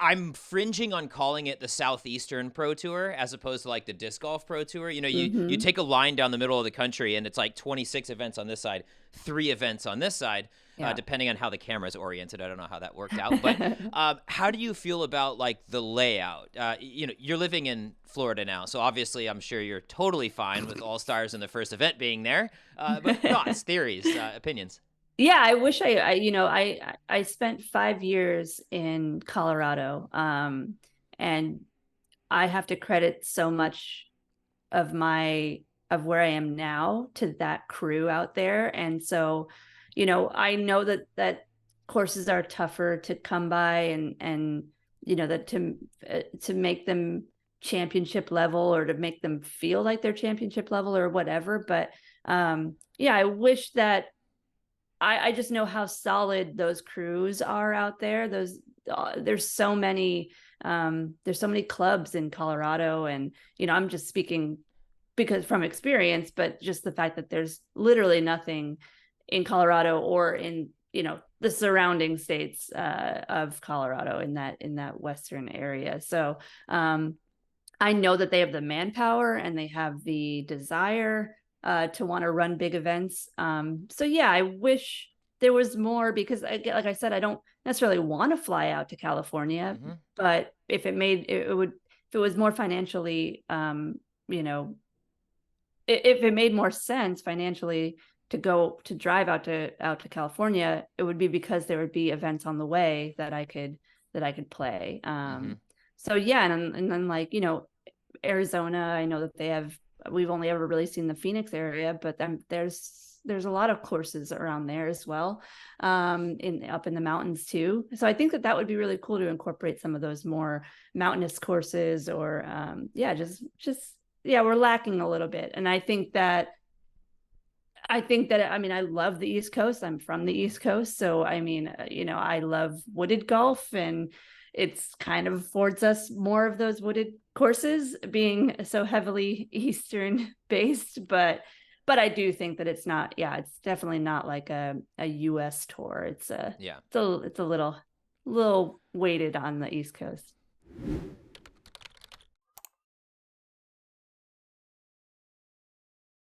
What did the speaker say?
I'm fringing on calling it the Southeastern Pro Tour as opposed to like the Disc Golf Pro Tour. You take a line down the middle of the country and it's like 26 events on this side, 3 events on this side, Yeah. depending on how the camera's oriented. I don't know how that worked out, but how do you feel about like the layout? You're living in Florida now, so obviously I'm sure you're totally fine with All Stars in the first event being there. But thoughts, theories, opinions. Yeah, I wish I spent 5 years in Colorado, and I have to credit so much of where I am now to that crew out there. And so, I know that courses are tougher to come by, and that to make them championship level, or to make them feel like they're championship level or whatever. But yeah, I wish that I just know how solid those crews are out there. There's so many clubs in Colorado, and I'm just speaking because from experience, but just the fact that there's literally nothing in Colorado or in the surrounding states of Colorado, in that western area. So I know that they have the manpower and they have the desire to want to run big events. So yeah, I wish there was more, because like I said, I don't necessarily want to fly out to California, Mm-hmm. but if it was more financially, if it made more sense financially to drive out to California, it would be because there would be events on the way that I could play. Mm-hmm. So yeah, and then like, Arizona, I know that we've only ever really seen the Phoenix area, but then there's a lot of courses around there as well, up in the mountains too. So I think that would be really cool to incorporate some of those more mountainous courses, or we're lacking a little bit. And I think that I mean, I love the East Coast. I'm from the East Coast. So, I mean, I love wooded golf, and it's kind of affords us more of those wooded courses, being so heavily Eastern based. But I do think that it's definitely not like a US tour. Yeah. It's a little weighted on the East Coast.